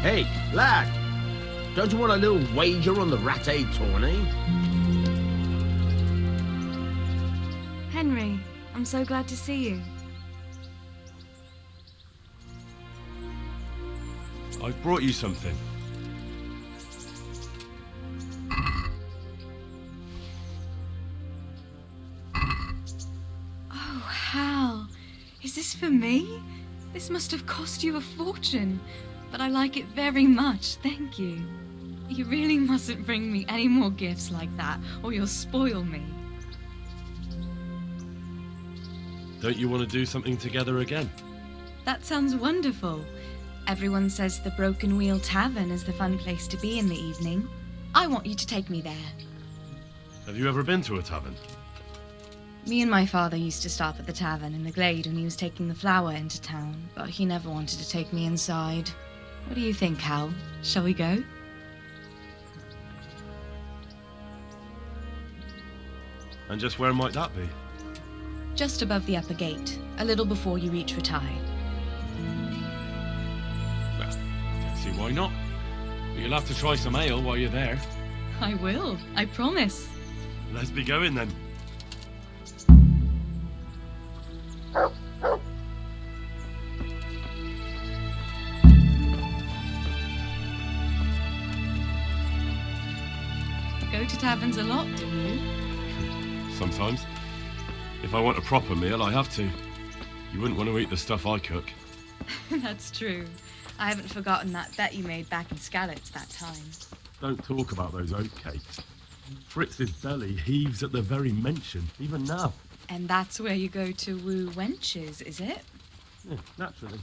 Hey, lad! Don't you want a little wager on the Rat-Aid tourney? Henry, I'm so glad to see you. I've brought you something. Oh, Hal. Is this for me? This must have cost you a fortune, but I like it very much, thank you. You really mustn't bring me any more gifts like that, or you'll spoil me. Don't you want to do something together again? That sounds wonderful. Everyone says the Broken Wheel Tavern is the fun place to be in the evening. I want you to take me there. Have you ever been to a tavern? Me and my father used to stop at the tavern in the Glade when he was taking the flour into town, but he never wanted to take me inside. What do you think, Hal? Shall we go? And just where might that be? Just above the upper gate, a little before you reach Ratai. Well, I don't see why not. But you'll have to try some ale while you're there. I will, I promise. Let's be going then. Go to taverns a lot, do you? Sometimes. If I want a proper meal, I have to. You wouldn't want to eat the stuff I cook. That's true. I haven't forgotten that bet you made back in Skalitz that time. Don't talk about those oatcakes. Fritz's belly heaves at the very mention, even now. And that's where you go to woo wenches, is it? Yeah, naturally.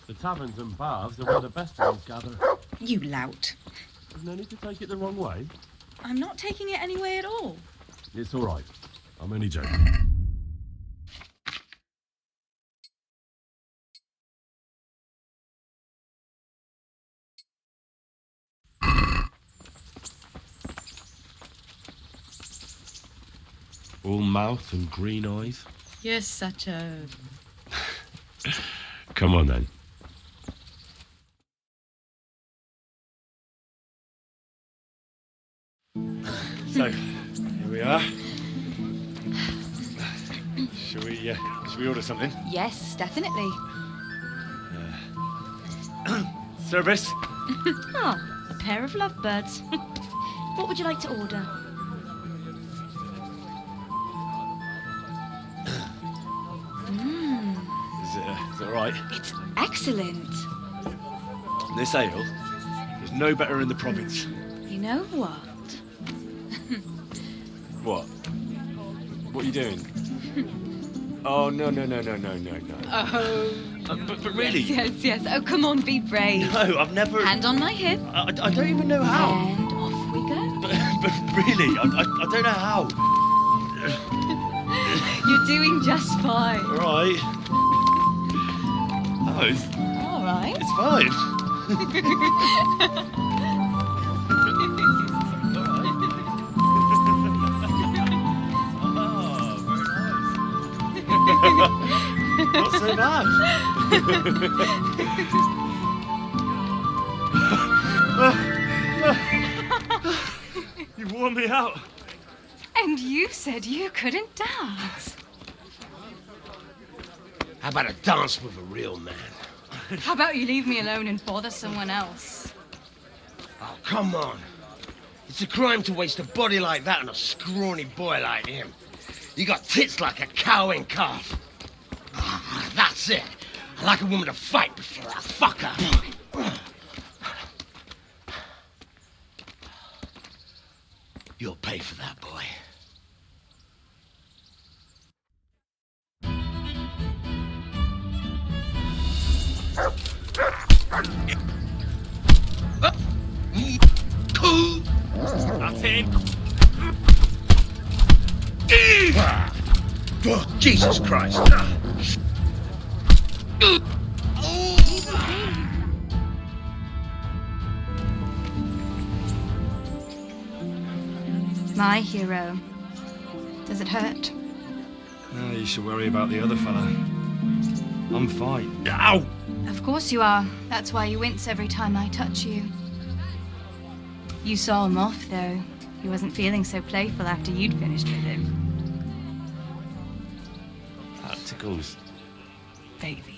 The taverns and baths are where the best ones gather. You lout. There's no need to take it the wrong way. I'm not taking it any way at all. It's all right. I'm only joking. All mouth and green eyes. You're such a... Come on then. So, here we are. Shall we order something? Yes, definitely. Service? Oh, a pair of lovebirds. What would you like to order? Is it all right? It's excellent. This ale, there's no better in the province. You know what? What? What are you doing? Oh, no. Oh. But really? Yes. Oh, come on, be brave. No, I've never... Hand on my hip. I don't even know how. And off we go. But really, I don't know how. You're doing just fine. All right. Oh, All right. it's fine. Not so bad. You've worn me out. And you said you couldn't dance. How about a dance with a real man? How about you leave me alone and bother someone else? Oh, come on. It's a crime to waste a body like that on a scrawny boy like him. You got tits like a cow in calf. Ah, that's it. I like a woman to fight before I fuck her. You'll pay for that, boy. That's him. Oh, Jesus Christ. My hero. Does it hurt? You should worry about the other fella. I'm fine. Ow! Of course you are. That's why you wince every time I touch you. You saw him off, though. He wasn't feeling so playful after you'd finished with him. That tickles. Baby.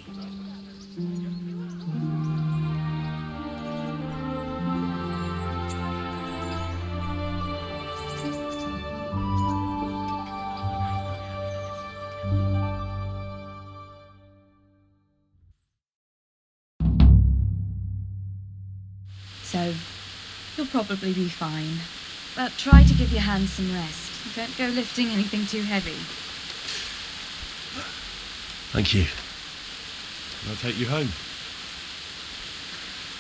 So, you'll probably be fine. But try to give your hands some rest. Don't go lifting anything too heavy. Thank you. Can I take you home?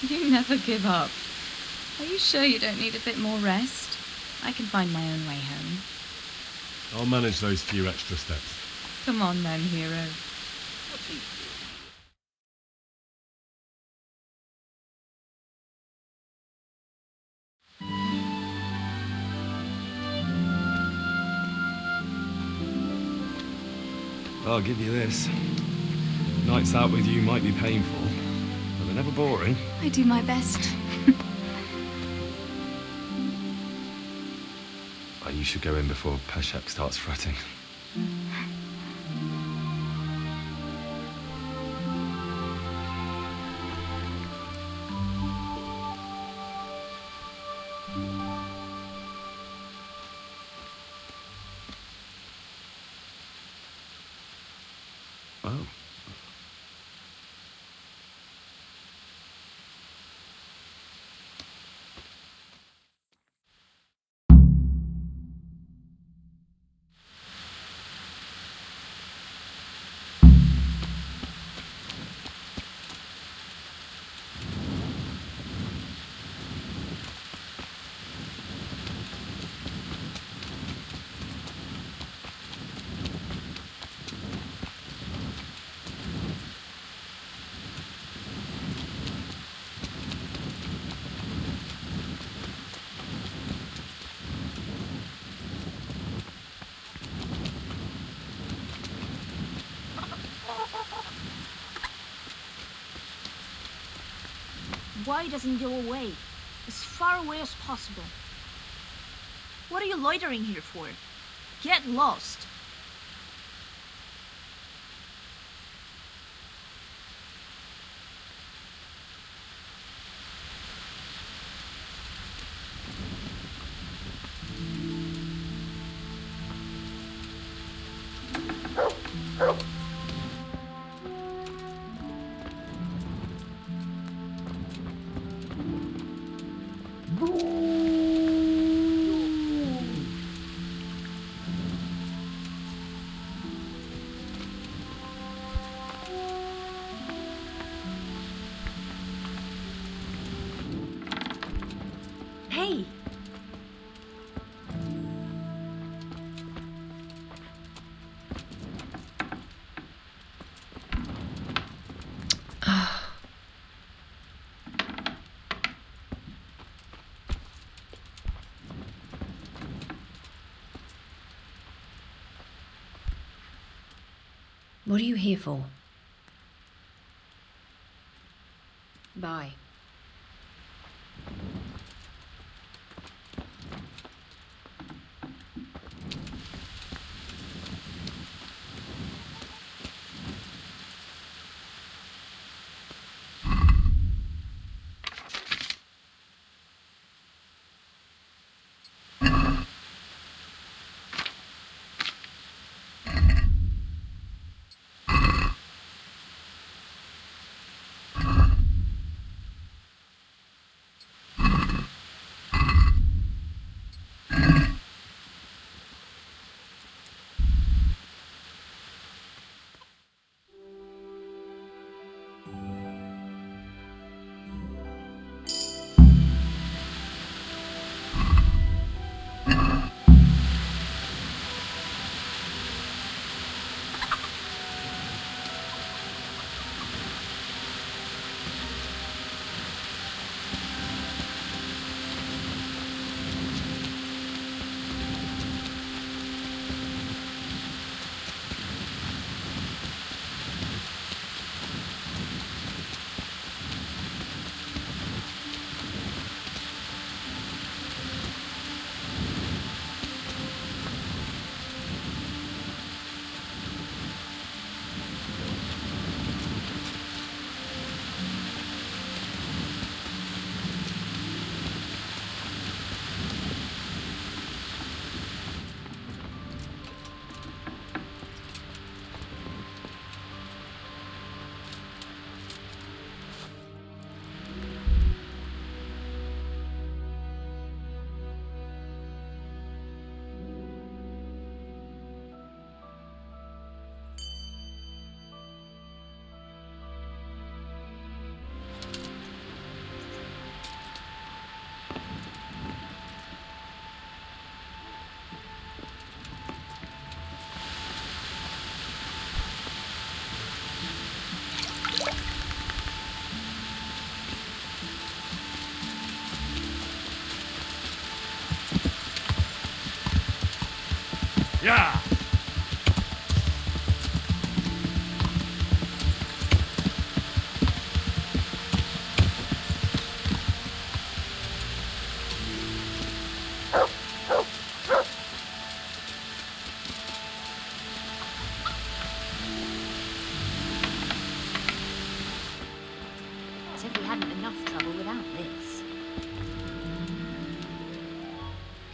You never give up. Are you sure you don't need a bit more rest? I can find my own way home. I'll manage those few extra steps. Come on then, hero. I'll give you this. Nights out with you might be painful, but they're never boring. I do my best. Oh, you should go in before Peshek starts fretting. Oh. Why doesn't he go away? As far away as possible. What are you loitering here for? Get lost. Hey! What are you here for? Bye.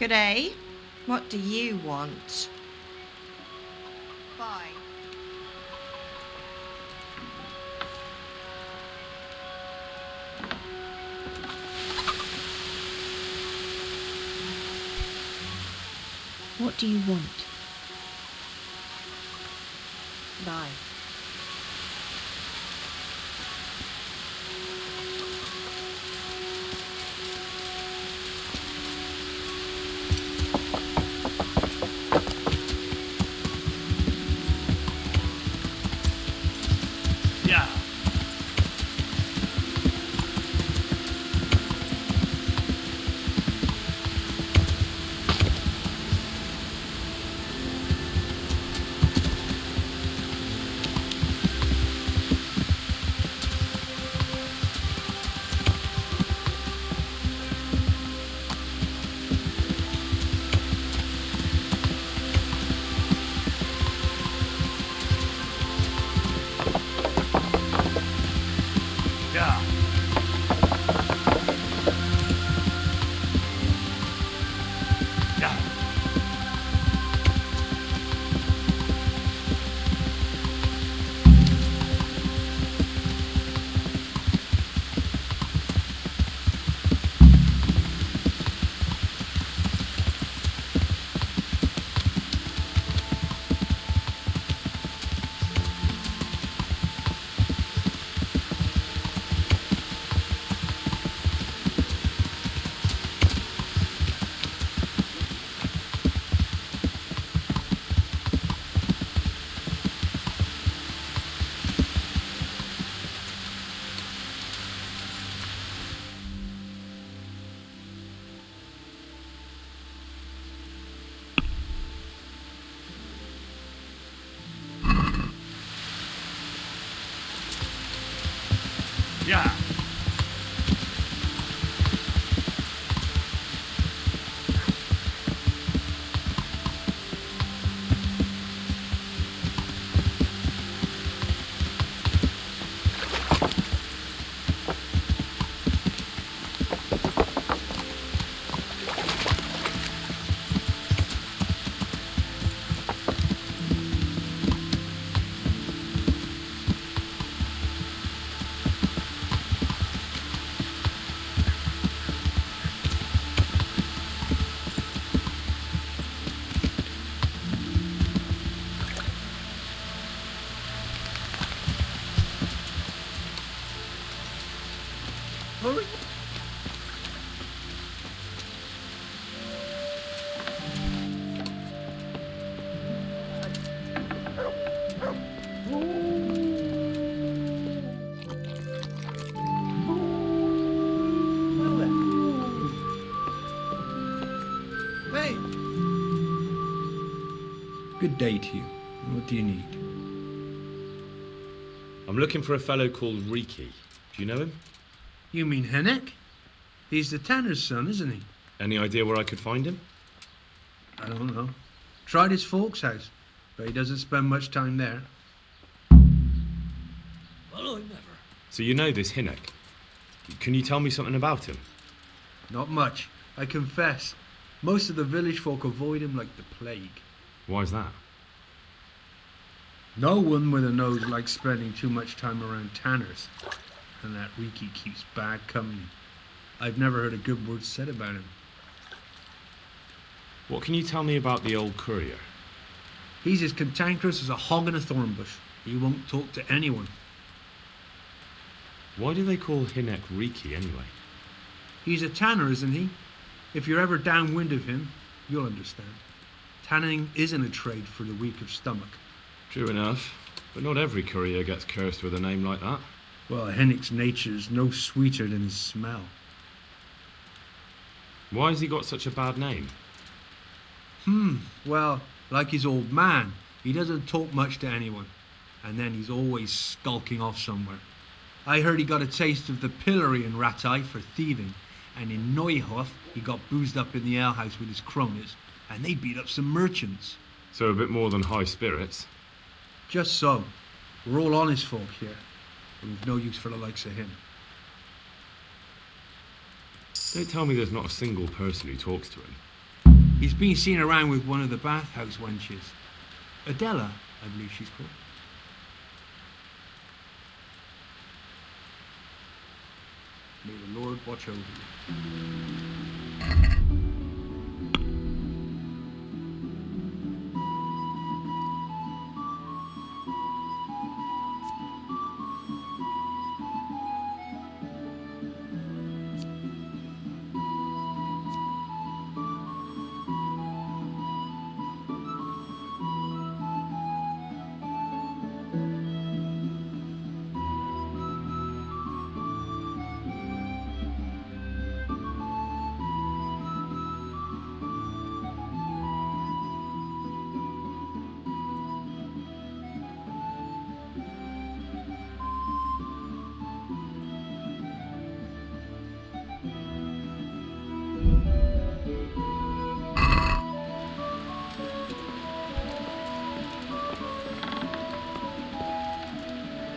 Good day. What do you want? Bye. What do you want? Bye. Yeah. Yeah. Yeah. Yeah. Hurry. Hey. Good day to you. What do you need? I'm looking for a fellow called Riki. Do you know him? You mean Hennek? He's the tanner's son, isn't he? Any idea where I could find him? I don't know. Tried his folks' house, but he doesn't spend much time there. Well, I never. So you know this Hinnek. Can you tell me something about him? Not much, I confess. Most of the village folk avoid him like the plague. Why's that? No one with a nose likes spending too much time around tanners. And that Riki keeps bad company. I've never heard a good word said about him. What can you tell me about the old courier? He's as cantankerous as a hog in a thorn bush. He won't talk to anyone. Why do they call Hinnek Riki anyway? He's a tanner, isn't he? If you're ever downwind of him, you'll understand. Tanning isn't a trade for the weak of stomach. True enough, but not every courier gets cursed with a name like that. Well, Hennick's nature's no sweeter than his smell. Why has he got such a bad name? Well, like his old man, he doesn't talk much to anyone. And then he's always skulking off somewhere. I heard he got a taste of the pillory in Rattay for thieving, and in Neuhof he got boozed up in the alehouse with his cronies, and they beat up some merchants. So a bit more than high spirits. Just so. We're all honest folk here, but we've no use for the likes of him. Don't tell me there's not a single person who talks to him. He's been seen around with one of the bathhouse wenches. Adela, I believe she's called. May the Lord watch over you.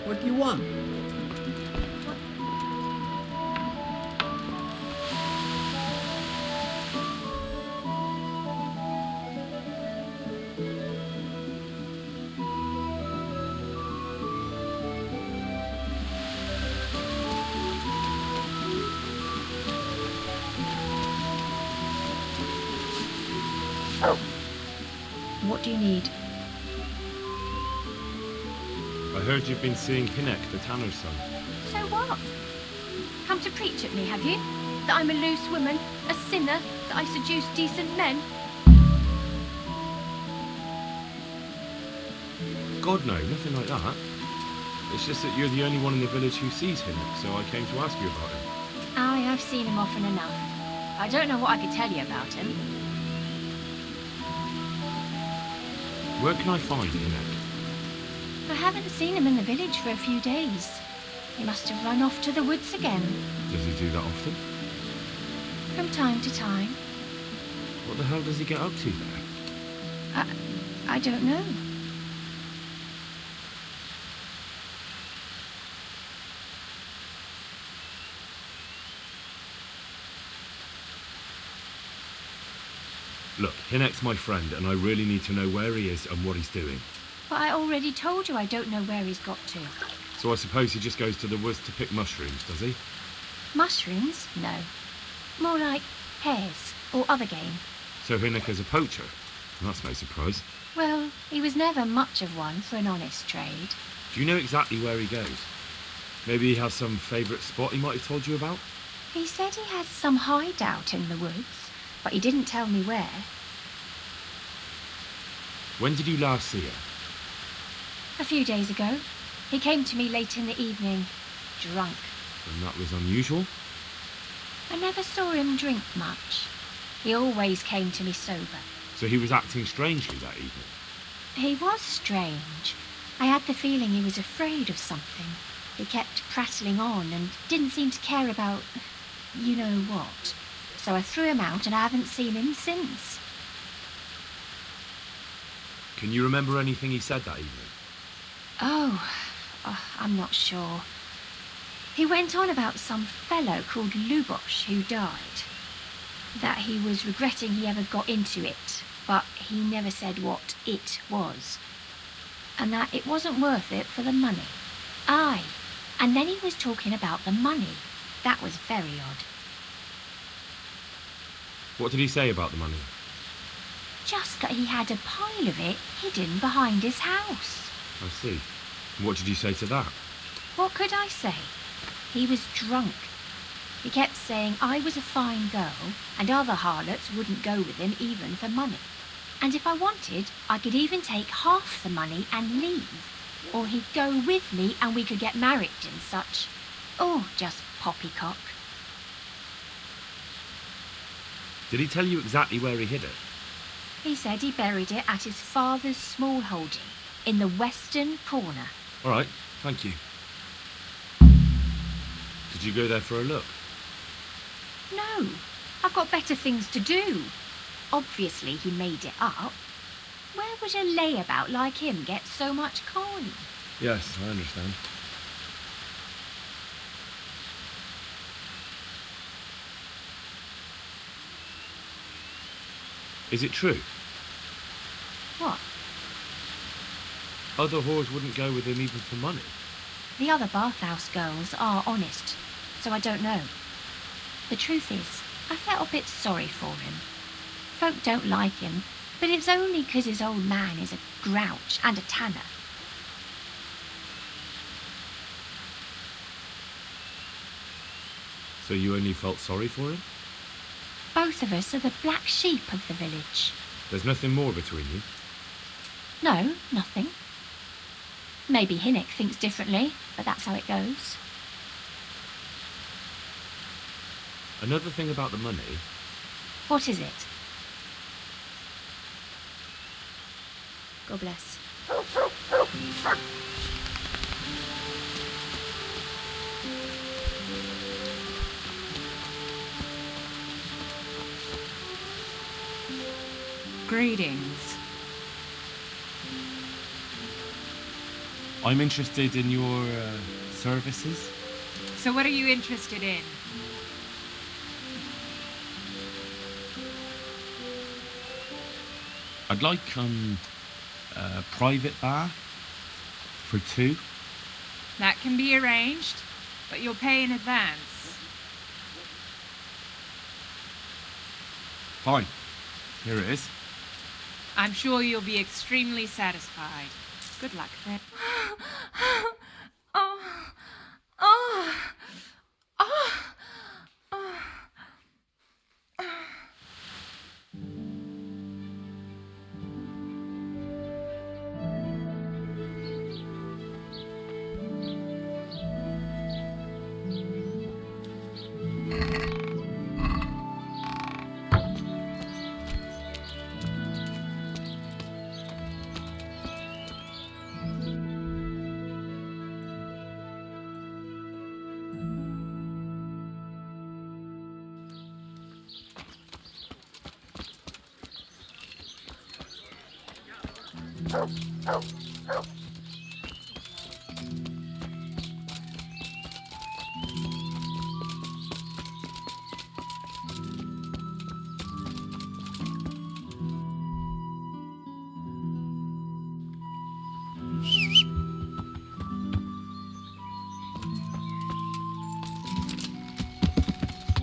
What do you want? What do you need? I heard you've been seeing Hinek, the tanner's son. So what? Come to preach at me, have you? That I'm a loose woman, a sinner, that I seduce decent men? God, no, nothing like that. It's just that you're the only one in the village who sees Hinek, so I came to ask you about him. Aye, I've seen him often enough. I don't know what I could tell you about him. Where can I find Hinek? I haven't seen him in the village for a few days. He must have run off to the woods again. Does he do that often? From time to time. What the hell does he get up to there? I don't know. Look, Hinek's my friend, and I really need to know where he is and what he's doing. But I already told you I don't know where he's got to. So I suppose he just goes to the woods to pick mushrooms, does he? Mushrooms? No. More like hares or other game. So Hinek is a poacher? That's no surprise. Well, he was never much of one for an honest trade. Do you know exactly where he goes? Maybe he has some favourite spot he might have told you about? He said he has some hideout in the woods, but he didn't tell me where. When did you last see her? A few days ago. He came to me late in the evening, drunk. And that was unusual? I never saw him drink much. He always came to me sober. So he was acting strangely that evening? He was strange. I had the feeling he was afraid of something. He kept prattling on and didn't seem to care about you know what. So I threw him out and I haven't seen him since. Can you remember anything he said that evening? Oh, I'm not sure. He went on about some fellow called Lubosh who died. That he was regretting he ever got into it, but he never said what it was. And that it wasn't worth it for the money. Aye, and then he was talking about the money. That was very odd. What did he say about the money? Just that he had a pile of it hidden behind his house. I see. And what did you say to that? What could I say? He was drunk. He kept saying I was a fine girl and other harlots wouldn't go with him even for money. And if I wanted, I could even take half the money and leave. Or he'd go with me and we could get married and such. Oh, just poppycock. Did he tell you exactly where he hid it? He said he buried it at his father's small holding in the western corner. All right, thank you. Did you go there for a look? No, I've got better things to do. Obviously he made it up. Where would a layabout like him get so much coin? Yes, I understand. Is it true? What? Other whores wouldn't go with him even for money. The other bathhouse girls are honest, so I don't know. The truth is, I felt a bit sorry for him. Folk don't like him, but it's only 'cause his old man is a grouch and a tanner. So you only felt sorry for him? Both of us are the black sheep of the village. There's nothing more between you? No, nothing. Maybe Hinnock thinks differently, but that's how it goes. Another thing about the money, What is it? God bless. Greetings. I'm interested in your services. So what are you interested in? I'd like a private bath for 2. That can be arranged, but you'll pay in advance. Fine. Here it is. I'm sure you'll be extremely satisfied. Good luck then.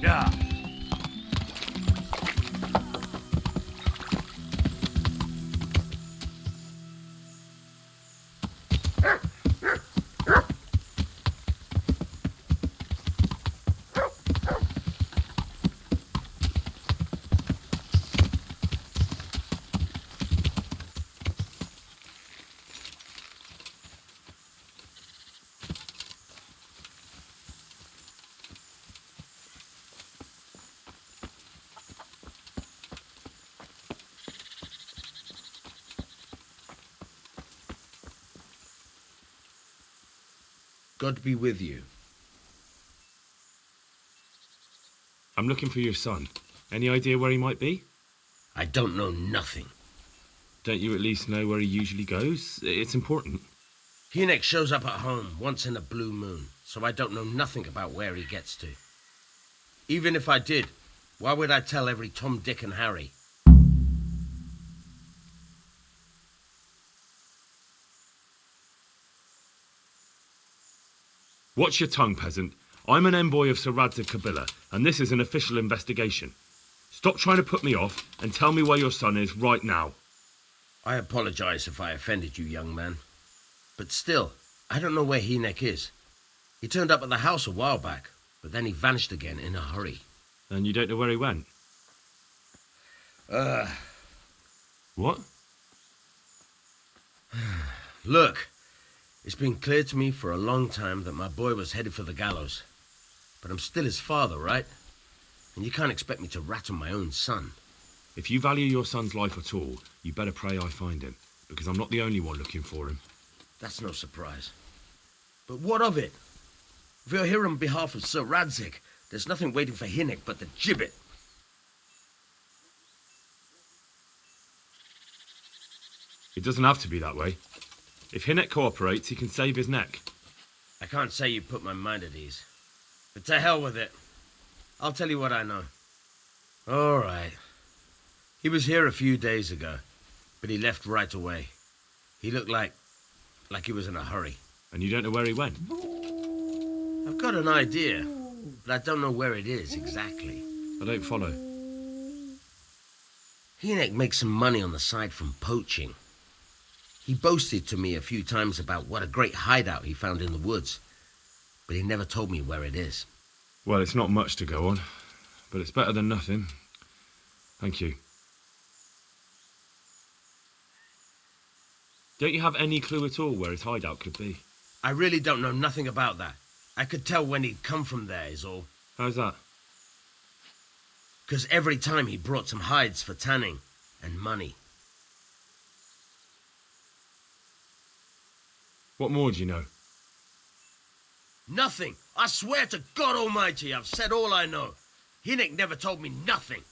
Yeah. God be with you. I'm looking for your son. Any idea where he might be? I don't know nothing. Don't you at least know where he usually goes? It's important. Hinnock shows up at home once in a blue moon, so I don't know nothing about where he gets to. Even if I did, why would I tell every Tom, Dick and Harry? Watch your tongue, peasant. I'm an envoy of Sir Radzig Kabila, and this is an official investigation. Stop trying to put me off and tell me where your son is right now. I apologize if I offended you, young man. But still, I don't know where Hinnock is. He turned up at the house a while back, but then he vanished again in a hurry. And you don't know where he went? What? Look, it's been clear to me for a long time that my boy was headed for the gallows. But I'm still his father, right? And you can't expect me to rat on my own son. If you value your son's life at all, you better pray I find him, because I'm not the only one looking for him. That's no surprise. But what of it? If you're here on behalf of Sir Radzig, there's nothing waiting for Hinnock but the gibbet. It doesn't have to be that way. If Hinnock cooperates, he can save his neck. I can't say you put my mind at ease. But to hell with it. I'll tell you what I know. All right. He was here a few days ago, but he left right away. He looked like he was in a hurry. And you don't know where he went? I've got an idea, but I don't know where it is exactly. I don't follow. Hynek makes some money on the side from poaching. He boasted to me a few times about what a great hideout he found in the woods, but he never told me where it is. Well, it's not much to go on, but it's better than nothing. Thank you. Don't you have any clue at all where his hideout could be? I really don't know nothing about that. I could tell when he'd come from there, is all. How's that? Because every time he brought some hides for tanning and money. What more do you know? Nothing. I swear to God Almighty, I've said all I know. Hynek never told me nothing.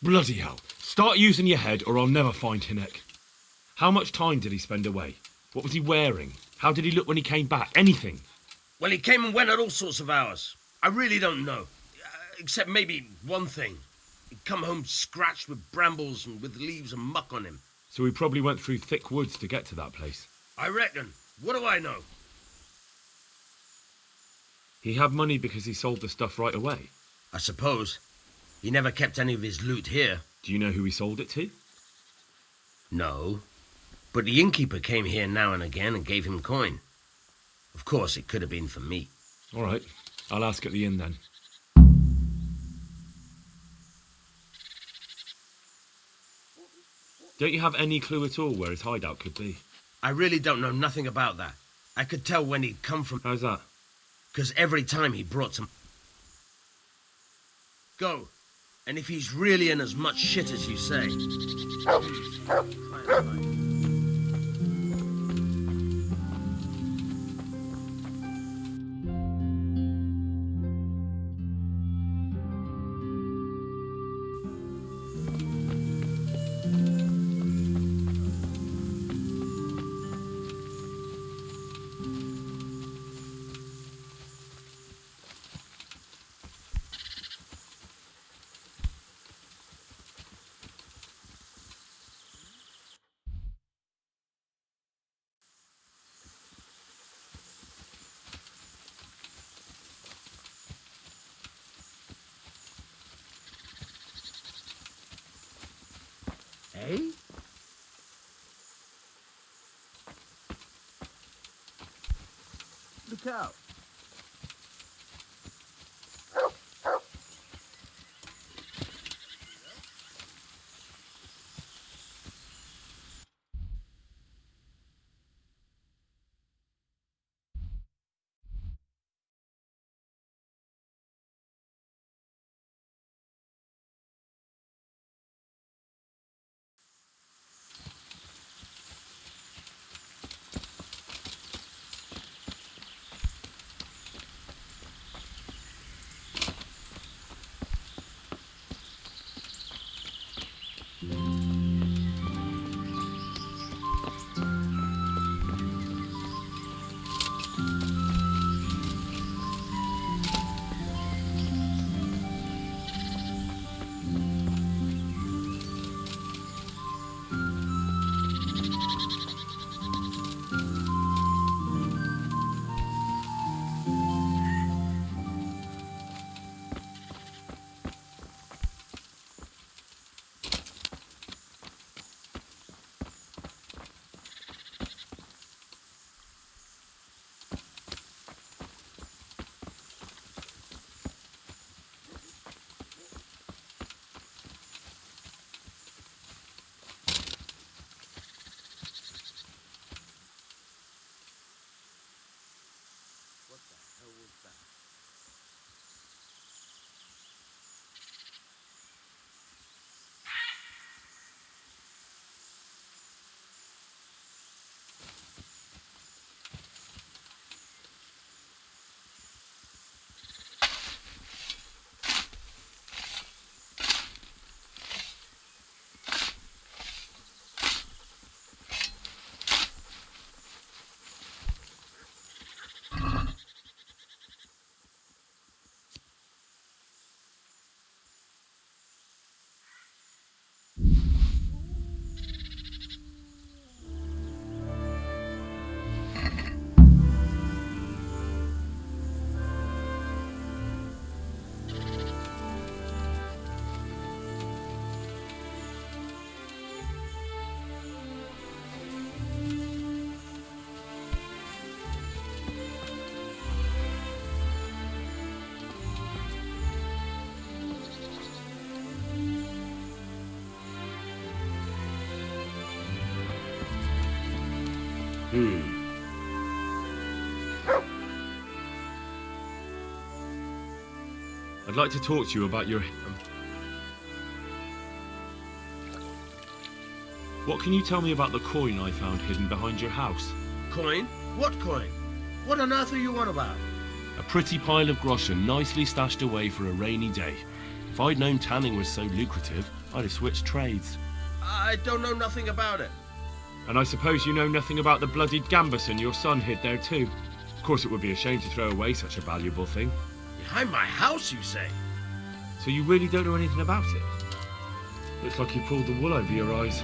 Bloody hell. Start using your head or I'll never find Hynek. How much time did he spend away? What was he wearing? How did he look when he came back? Anything? Well, he came and went at all sorts of hours. I really don't know. Except maybe one thing. He'd come home scratched with brambles and with leaves and muck on him. So he probably went through thick woods to get to that place. I reckon. What do I know? He had money because he sold the stuff right away. I suppose. He never kept any of his loot here. Do you know who he sold it to? No. But the innkeeper came here now and again and gave him coin. Of course, it could have been for me. All right. I'll ask at the inn then. Don't you have any clue at all where his hideout could be? I really don't know nothing about that. I could tell when he'd come from... How's that? Because every time he brought some... Go. And if he's really in as much shit as you say... Hey? Look out. I'd like to talk to you about your... What can you tell me about the coin I found hidden behind your house? Coin? What coin? What on earth are you on about? A pretty pile of groschen nicely stashed away for a rainy day. If I'd known tanning was so lucrative, I'd have switched trades. I don't know nothing about it. And I suppose you know nothing about the bloodied gambeson your son hid there too. Of course it would be a shame to throw away such a valuable thing. Behind my house, you say? So you really don't know anything about it? Looks like you pulled the wool over your eyes.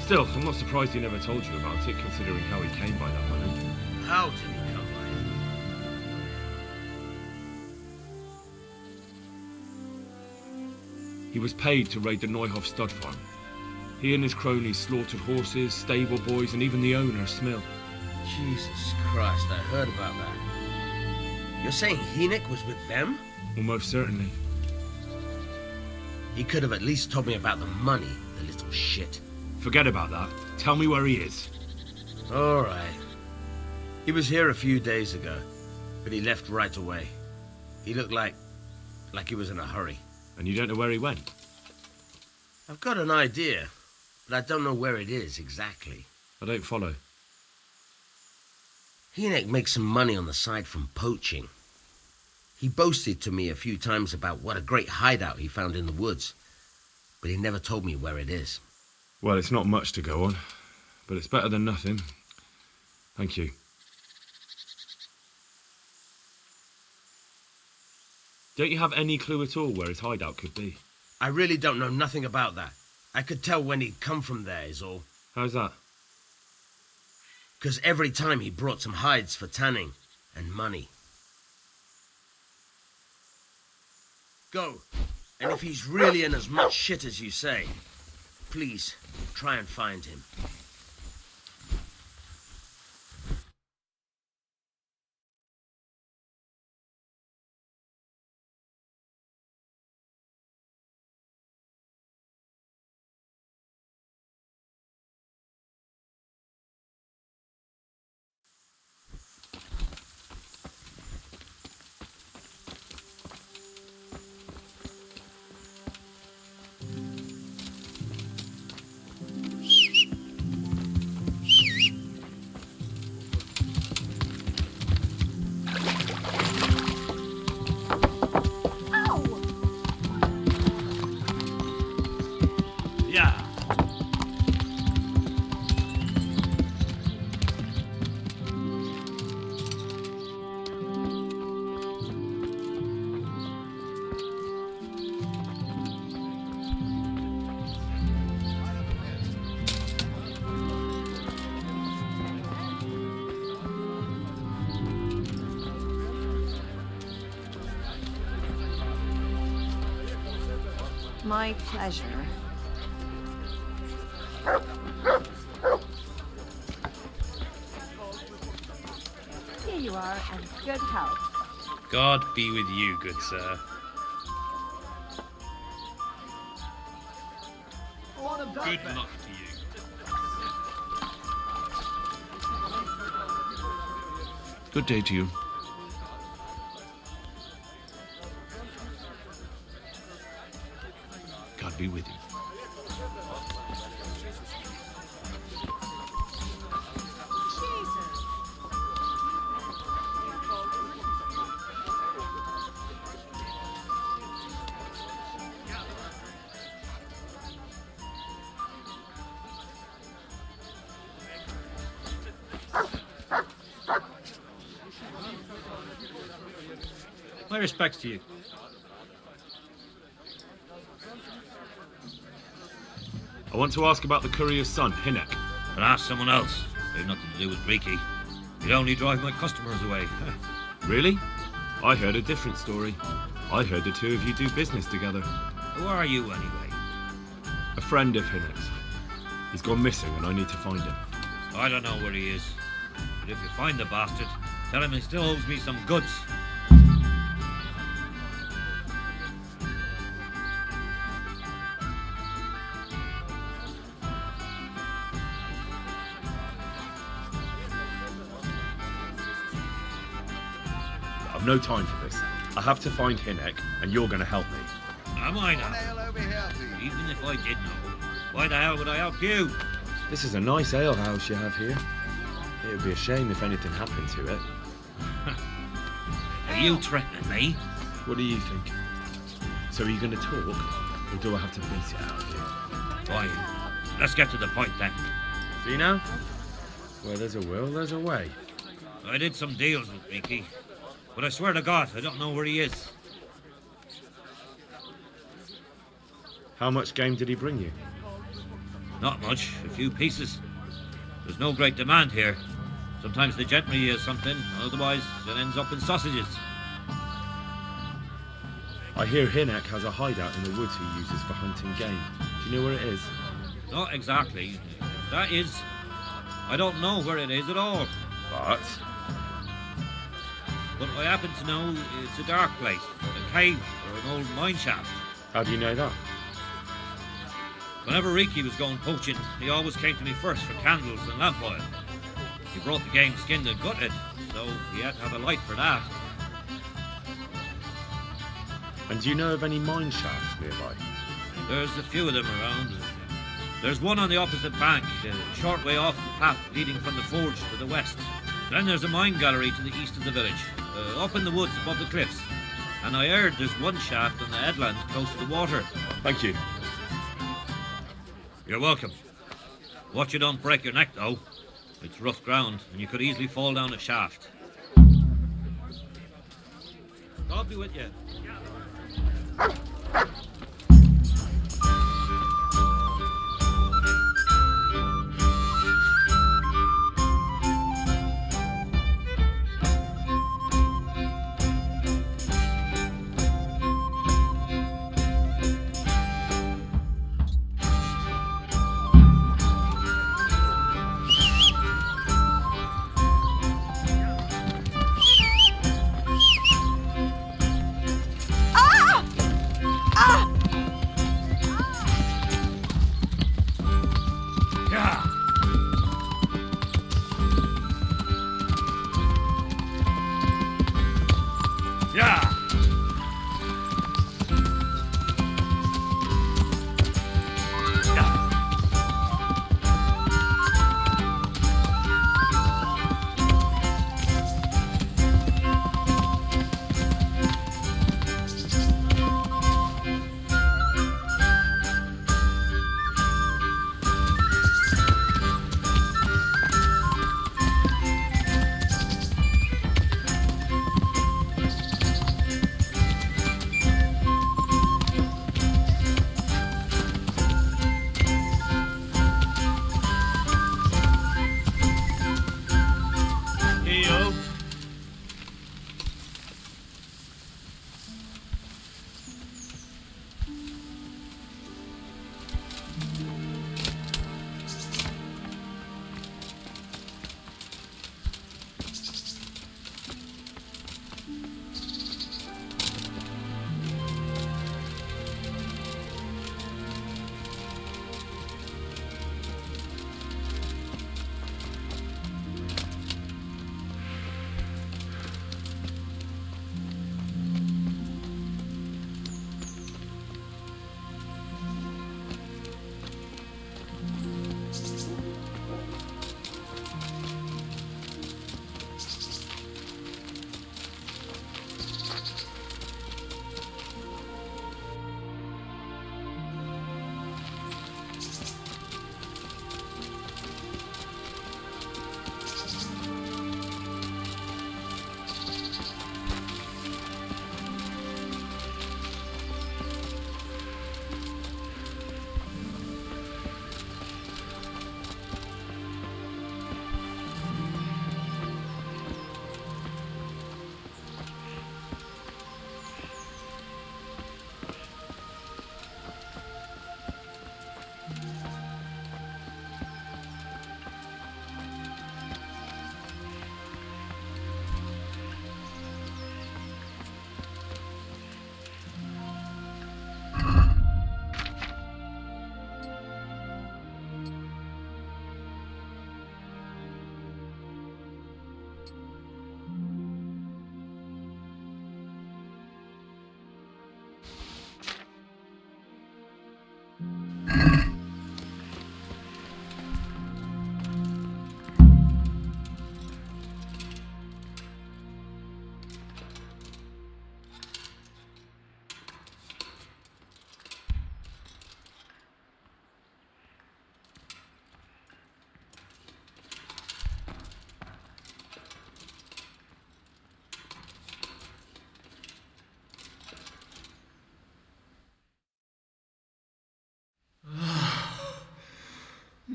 Still, I'm not surprised he never told you about it, considering how he came by that money. How did he come by it? He was paid to raid the Neuhoff stud farm. He and his cronies slaughtered horses, stable boys, and even the owner, Smill. Jesus Christ, I heard about that. You're saying Hynek was with them? Almost certainly. He could have at least told me about the money, the little shit. Forget about that. Tell me where he is. All right. He was here a few days ago, but he left right away. He looked like he was in a hurry. And you don't know where he went? I've got an idea, but I don't know where it is exactly. I don't follow. Hynek makes some money on the side from poaching. He boasted to me a few times about what a great hideout he found in the woods, but he never told me where it is. Well, it's not much to go on, but it's better than nothing. Thank you. Don't you have any clue at all where his hideout could be? I really don't know nothing about that. I could tell when he'd come from there, is all. How's that? Because every time he brought some hides for tanning and money. Go. And if he's really in as much shit as you say, please try and find him. My pleasure. Here you are, and good health. God be with you, good sir. Good luck to you. Good day to you. God be with you. My respects to you. I want to ask about the courier's son, Hynek. But ask someone else. They've nothing to do with Breaky. He'd only drive my customers away. Really? I heard a different story. I heard the two of you do business together. Who are you, anyway? A friend of Hynek's. He's gone missing and I need to find him. I don't know where he is. But if you find the bastard, tell him he still owes me some goods. I've no time for this. I have to find Hinek, and you're going to help me. Am I now? Even if I did know, why the hell would I help you? This is a nice alehouse you have here. It would be a shame if anything happened to it. Are you threatening me? What do you think? So are you going to talk, or do I have to beat it out of you? Fine. Let's get to the point then. See now? Where there's a will, there's a way. I did some deals with Mickey, but I swear to God, I don't know where he is. How much game did he bring you? Not much, a few pieces. There's no great demand here. Sometimes the gentry hears something, otherwise it ends up in sausages. I hear Hinek has a hideout in the woods he uses for hunting game. Do you know where it is? Not exactly. That is, I don't know where it is at all. But I happen to know it's a dark place, a cave or an old mine shaft. How do you know that? Whenever Riki was going poaching, he always came to me first for candles and lamp oil. He brought the game skinned and gutted, so he had to have a light for that. And do you know of any mine shafts nearby? There's a few of them around. There's one on the opposite bank, a short way off the path leading from the forge to the west. Then there's a mine gallery to the east of the village, up in the woods above the cliffs. And I heard there's one shaft on the headland close to the water. Thank you. You're welcome. Watch you don't break your neck, though. It's rough ground, and you could easily fall down a shaft. God be with you.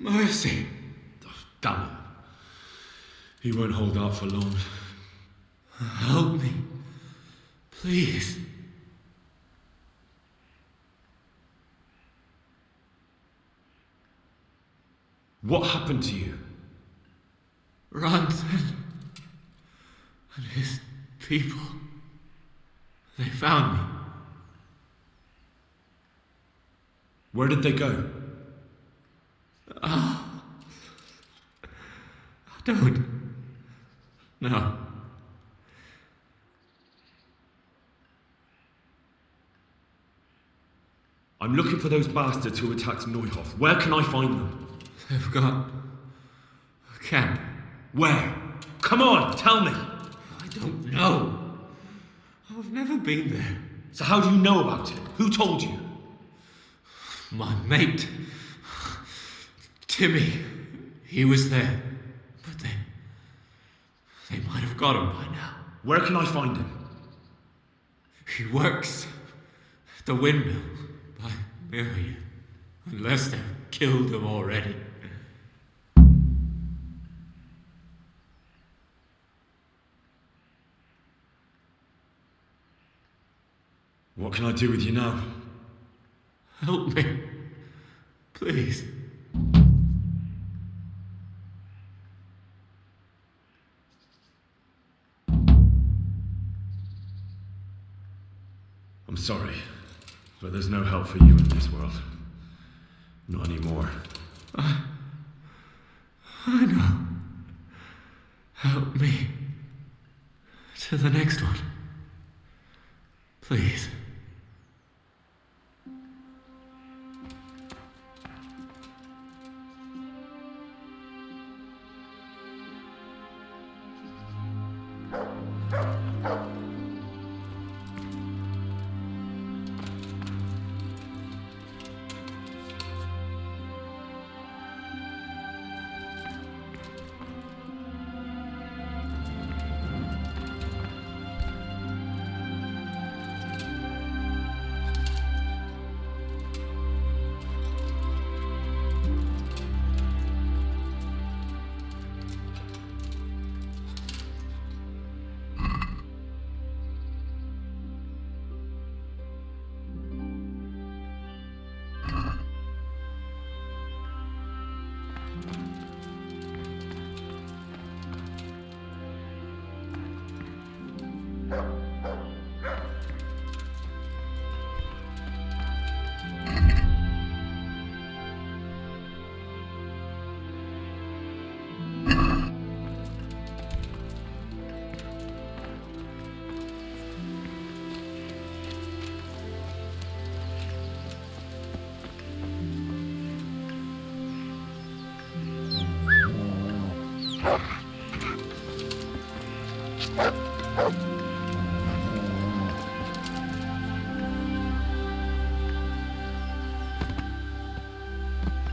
Mercy. Oh, damn it. He won't hold out for long. Help me. Please. What happened to you? Ranson and his people. They found me. Where did they go? I don't know. I'm looking for those bastards who attacked Neuhoff. Where can I find them? They've got a camp. Where? Come on, tell me. I don't know. I've never been there. So how do you know about it? Who told you? My mate. Timmy. He was there. But they might have got him by now. Where can I find him? He works at the windmill by Miriam. Unless they've killed him already. What can I do with you now? Help me. Please. I'm sorry, but there's no help for you in this world. Not anymore. I know. Help me. To the next one. Please.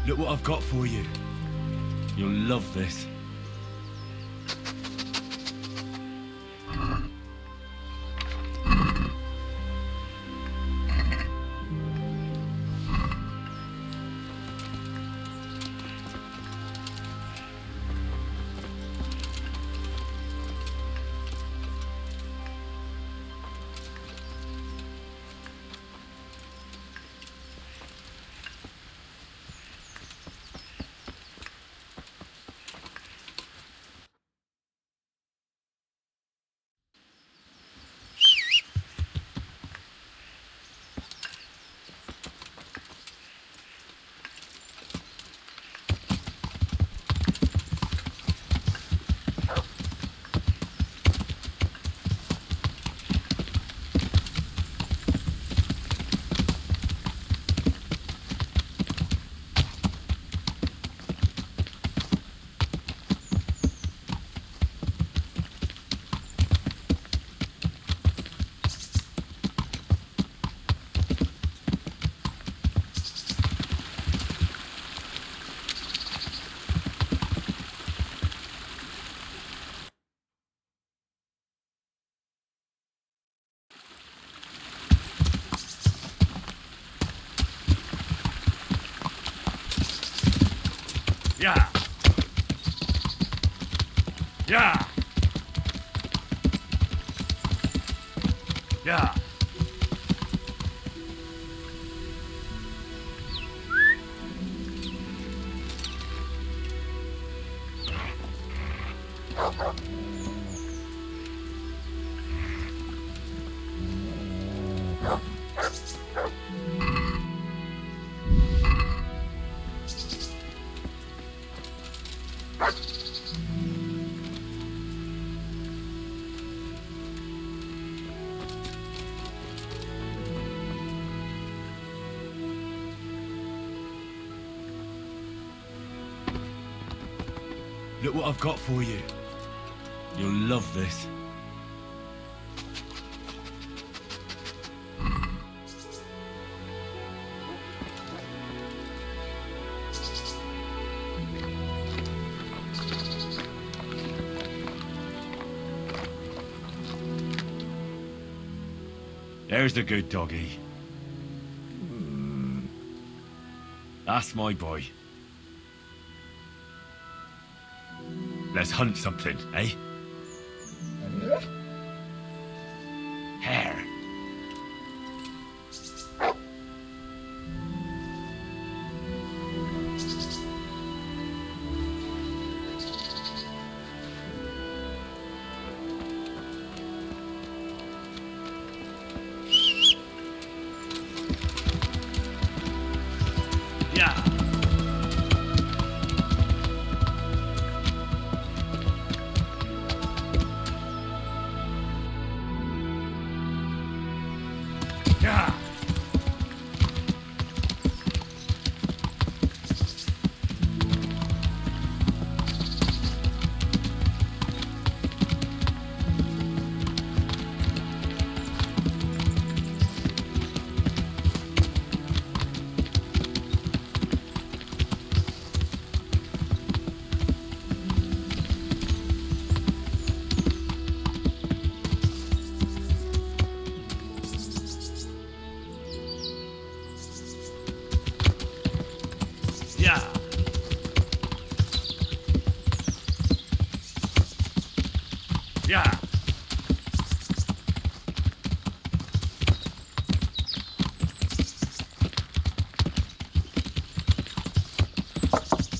Look what I've got for you. You'll love this. Yeah. Yeah. Yeah. Look what I've got for you. You'll love this. There's the good doggy. That's my boy. Let's hunt something, eh? Hare. Yeah. Yeah. Yeah. Yeah.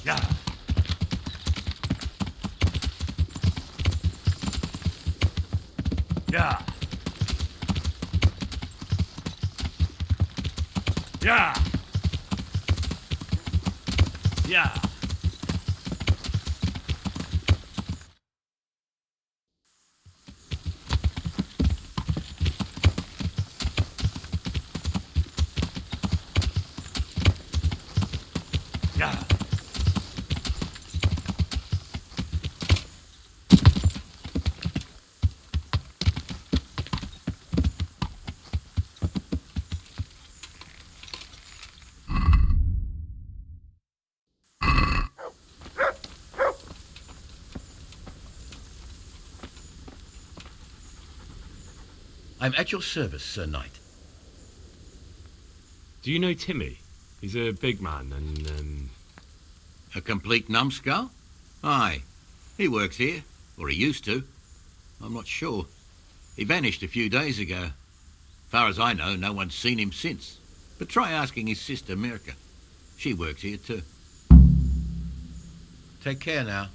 Yeah. Yeah. Yeah. Yeah. Yeah. I'm at your service, Sir Knight. Do you know Timmy? He's a big man and, A complete numbskull? Aye. He works here. Or he used to. I'm not sure. He vanished a few days ago. Far as I know, no one's seen him since. But try asking his sister, Mirka. She works here too. Take care now.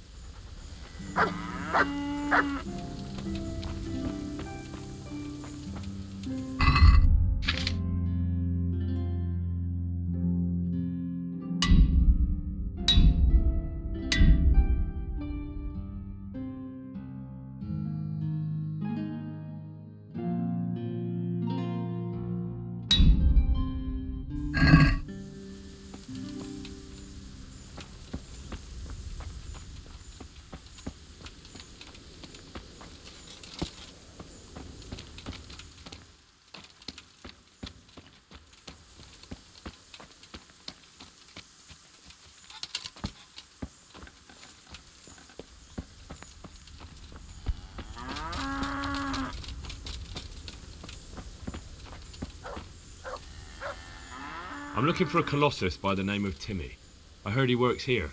I'm looking for a colossus by the name of Timmy. I heard he works here.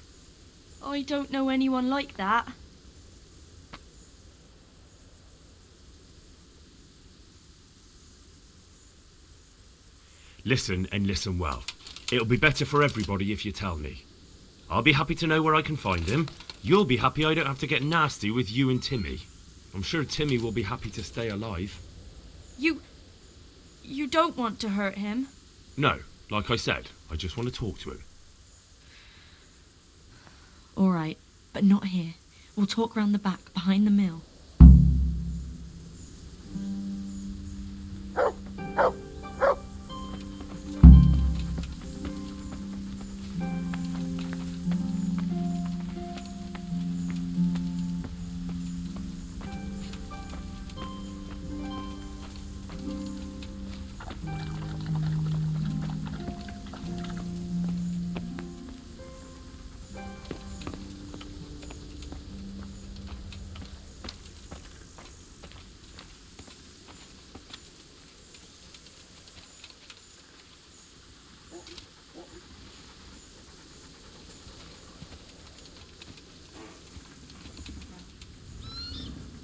I don't know anyone like that. Listen and listen well. It'll be better for everybody if you tell me. I'll be happy to know where I can find him. You'll be happy I don't have to get nasty with you and Timmy. I'm sure Timmy will be happy to stay alive. You don't want to hurt him? No, like I said, I just want to talk to him. All right, but not here. We'll talk round the back, behind the mill.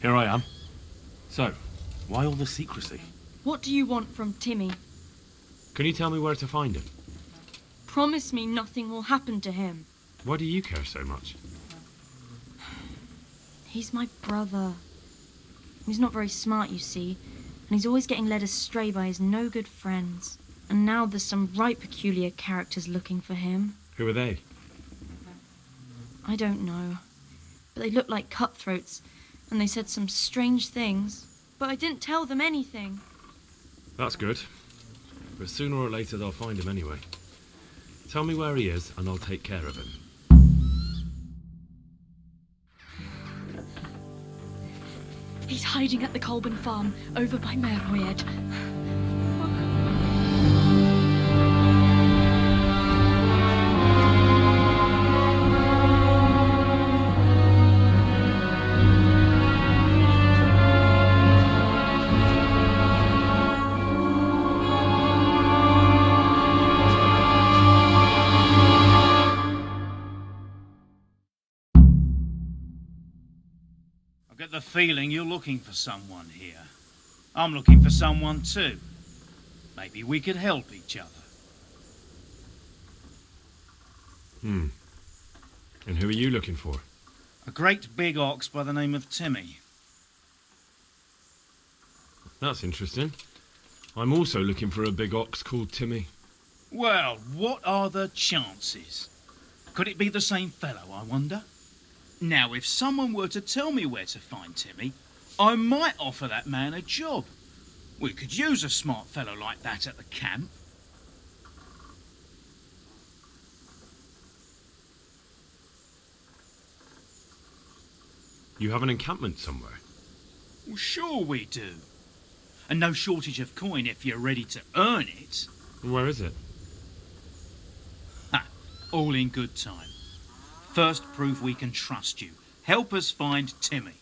Here I am. So, why all the secrecy? What do you want from Timmy? Can you tell me where to find him? Promise me nothing will happen to him. Why do you care so much? He's my brother. He's not very smart, you see, and he's always getting led astray by his no-good friends. And now there's some right peculiar characters looking for him. Who are they? I don't know, but they look like cutthroats, and they said some strange things, but I didn't tell them anything. That's good. But sooner or later they'll find him anyway. Tell me where he is and I'll take care of him. He's hiding at the Colburn farm, over by Merweird. I get the feeling you're looking for someone here. I'm looking for someone too. Maybe we could help each other. And who are you looking for? A great big ox by the name of Timmy. That's interesting. I'm also looking for a big ox called Timmy. Well, what are the chances? Could it be the same fellow, I wonder? Now, if someone were to tell me where to find Timmy, I might offer that man a job. We could use a smart fellow like that at the camp. You have an encampment somewhere? Well, sure we do. And no shortage of coin if you're ready to earn it. Where is it? Ha! All in good time. First, prove we can trust you. Help us find Timmy.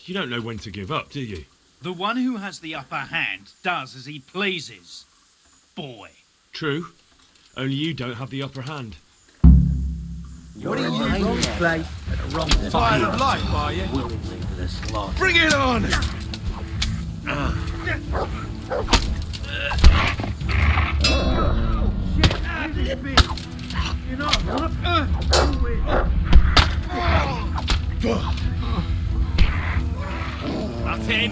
You don't know when to give up, do you? The one who has the upper hand does as he pleases. Boy. True. Only you don't have the upper hand. You're in the wrong place at the wrong time. Tired of life, are you? Willingly for the slaughter. Bring it on! That's him!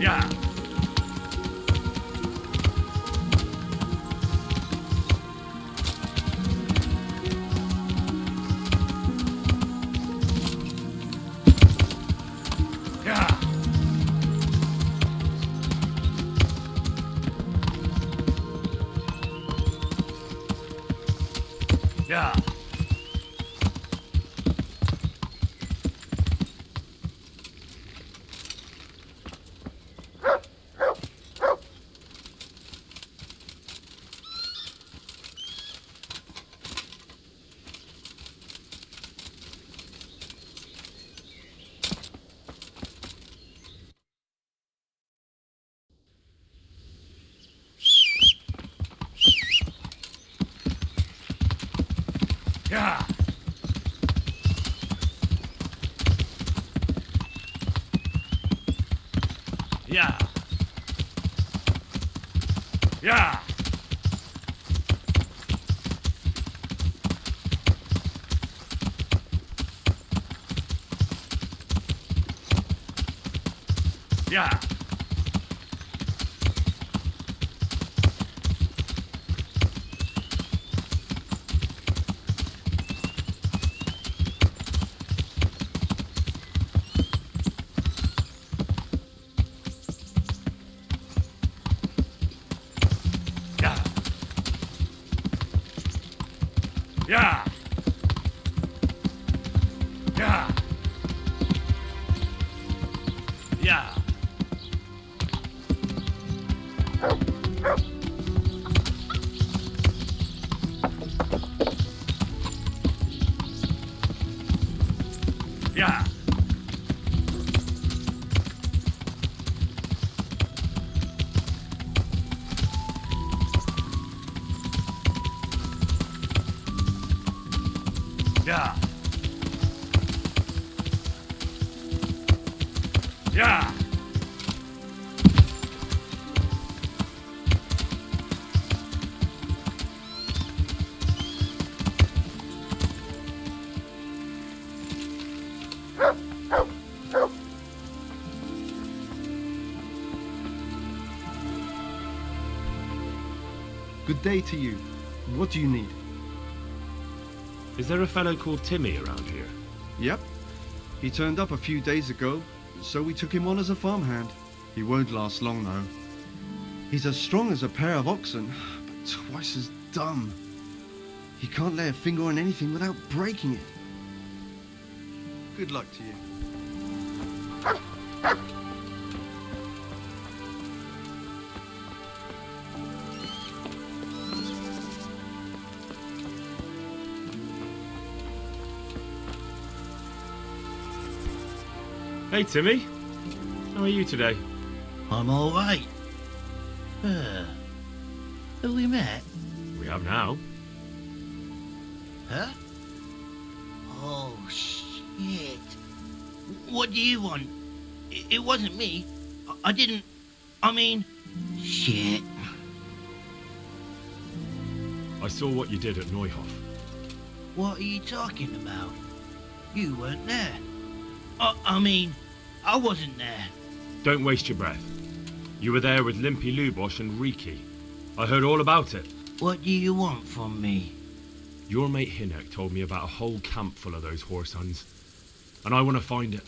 Yeah. Yeah. Yeah. Yeah. Yeah. Yeah. Yeah. Yeah. Yeah. Yeah. Yeah. Yeah. Yeah. Good day to you. What do you need? Is there a fellow called Timmy around here? Yep. He turned up a few days ago, so we took him on as a farmhand. He won't last long, though. He's as strong as a pair of oxen, but twice as dumb. He can't lay a finger on anything without breaking it. Good luck to you. Hey, Timmy. How are you today? I'm all right. Have we met? We have now. Huh? Oh, shit. What do you want? It wasn't me. I didn't... I mean... Shit. I saw what you did at Neuhof. What are you talking about? You weren't there. I mean, I wasn't there. Don't waste your breath. You were there with Limpy Lubosh and Riki. I heard all about it. What do you want from me? Your mate Hinek told me about a whole camp full of those horse huns. And I want to find it.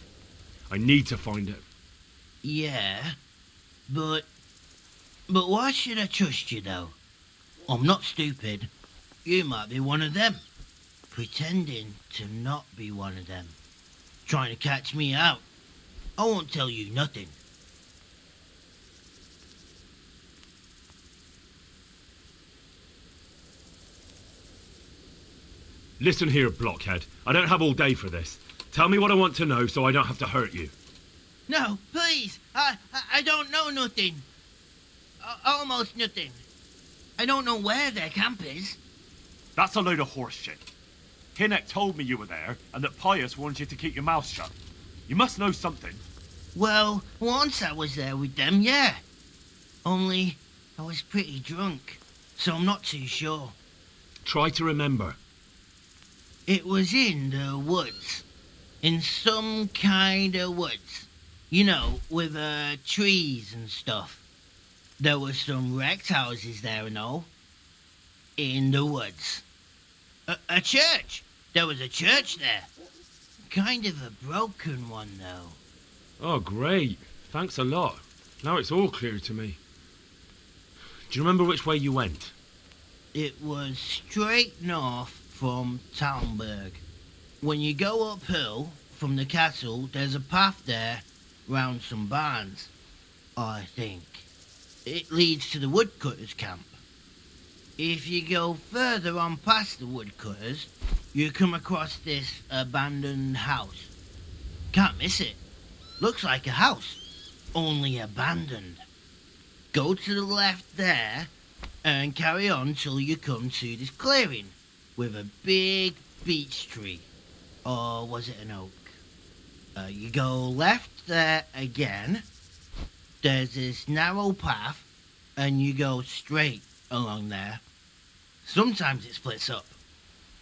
I need to find it. Yeah, but why should I trust you, though? I'm not stupid. You might be one of them. Pretending to not be one of them. Trying to catch me out. I won't tell you nothing. Listen here, blockhead. I don't have all day for this. Tell me what I want to know so I don't have to hurt you. No, please. I don't know nothing. Almost nothing. I don't know where their camp is. That's a load of horse shit. Hinek told me you were there and that Pius warned you to keep your mouth shut. You must know something. Well, once I was there with them, yeah. Only I was pretty drunk, so I'm not too sure. Try to remember. It was in the woods. In some kind of woods. You know, with trees and stuff. There were some wrecked houses there and all. In the woods. A church! There was a church there. Kind of a broken one, though. Oh, great. Thanks a lot. Now it's all clear to me. Do you remember which way you went? It was straight north from Talmberg. When you go uphill from the castle, there's a path there round some barns, I think. It leads to the woodcutters' camp. If you go further on past the woodcutters, you come across this abandoned house. Can't miss it. Looks like a house, only abandoned. Go to the left there and carry on till you come to this clearing with a big beech tree. Or was it an oak? You go left there again. There's this narrow path and you go straight along there. Sometimes it splits up.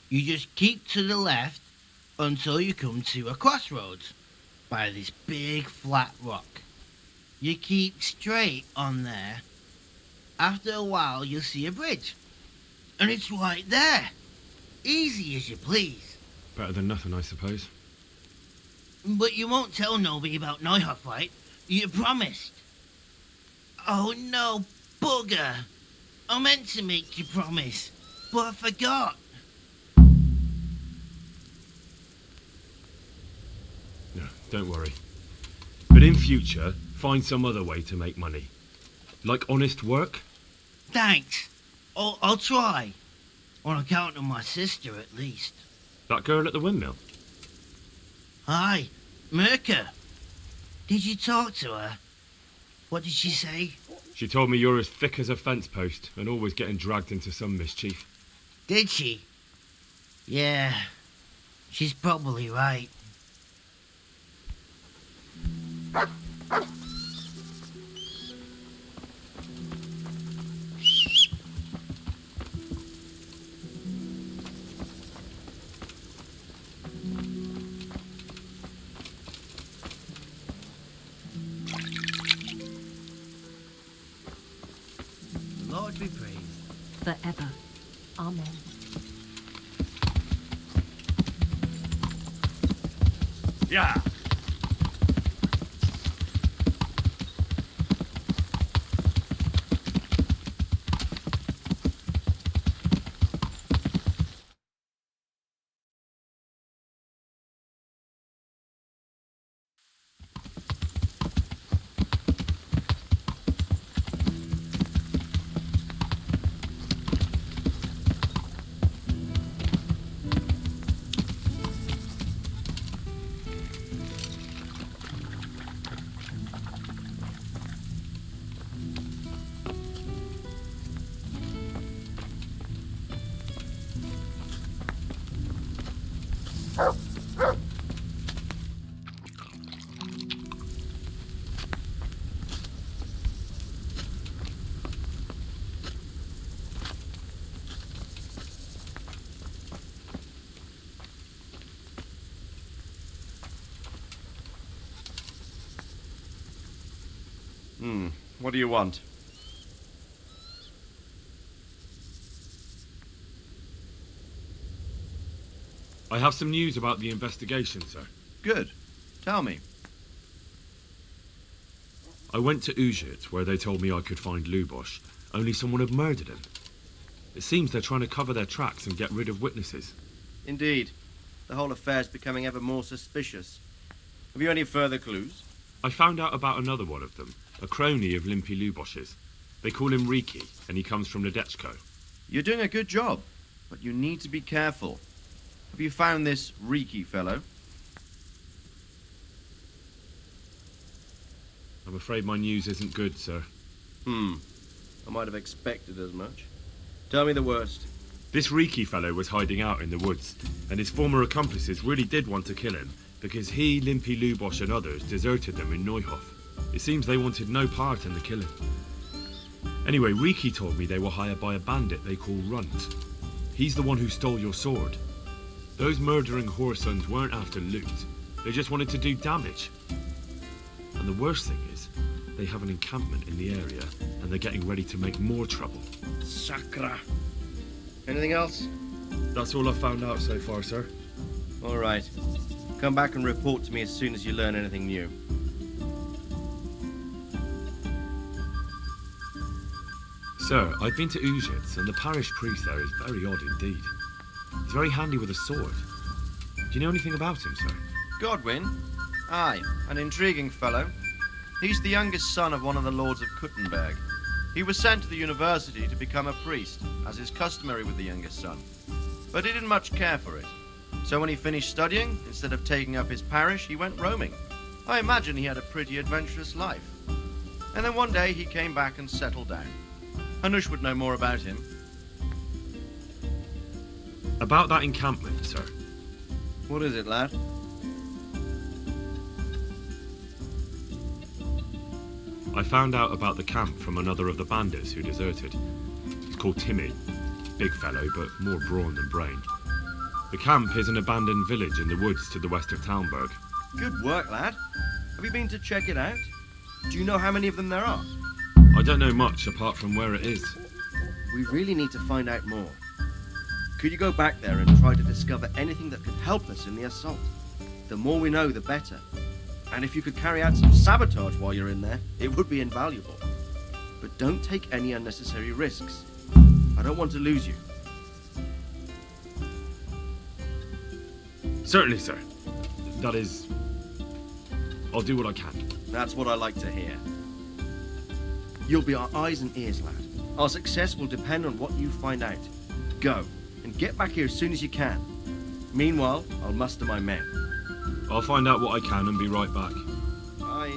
You just keep to the left until you come to a crossroads by this big flat rock. You keep straight on there. After a while you'll see a bridge. And it's right there. Easy as you please. Better than nothing, I suppose. But you won't tell nobody about Neuhoff, right? You promised. Oh no, bugger. I meant to make you promise, but I forgot. No, don't worry. But in future, find some other way to make money. Like honest work? Thanks. I'll try. On account of my sister, at least. That girl at the windmill? Hi, Mirka. Did you talk to her? What did she say? She told me you're as thick as a fence post and always getting dragged into some mischief. Did she? Yeah, she's probably right. The Lord be praised. Forever. Amen. Yeah. What do you want? I have some news about the investigation, sir. Good. Tell me. I went to Uzhit, where they told me I could find Lubosh, only someone had murdered him. It seems they're trying to cover their tracks and get rid of witnesses. Indeed. The whole affair's becoming ever more suspicious. Have you any further clues? I found out about another one of them, a crony of Limpy Lubosh's. They call him Riki, and he comes from Nadechko. You're doing a good job, but you need to be careful. Have you found this Riki fellow? I'm afraid my news isn't good, sir. I might have expected as much. Tell me the worst. This Riki fellow was hiding out in the woods, and his former accomplices really did want to kill him, because he, Limpy Lubosh and others deserted them in Neuhoff. It seems they wanted no part in the killing. Anyway, Riki told me they were hired by a bandit they call Runt. He's the one who stole your sword. Those murdering whoresons weren't after loot. They just wanted to do damage. And the worst thing is, they have an encampment in the area, and they're getting ready to make more trouble. Sacra. Anything else? That's all I've found out so far, sir. All right. Come back and report to me as soon as you learn anything new. Sir, I've been to Uzhitz, and the parish priest there is very odd indeed. He's very handy with a sword. Do you know anything about him, sir? Godwin? Aye, an intriguing fellow. He's the youngest son of one of the lords of Kuttenberg. He was sent to the university to become a priest, as is customary with the youngest son. But he didn't much care for it. So when he finished studying, instead of taking up his parish, he went roaming. I imagine he had a pretty adventurous life. And then one day he came back and settled down. Hanush would know more about him. About that encampment, sir. What is it, lad? I found out about the camp from another of the bandits who deserted. He's called Timmy. Big fellow, but more brawn than brain. The camp is an abandoned village in the woods to the west of Talmberg. Good work, lad. Have you been to check it out? Do you know how many of them there are? I don't know much apart from where it is. We really need to find out more. Could you go back there and try to discover anything that could help us in the assault? The more we know, the better. And if you could carry out some sabotage while you're in there, it would be invaluable. But don't take any unnecessary risks. I don't want to lose you. Certainly, sir. That is... I'll do what I can. That's what I like to hear. You'll be our eyes and ears, lad. Our success will depend on what you find out. Go, and get back here as soon as you can. Meanwhile, I'll muster my men. I'll find out what I can and be right back. Bye.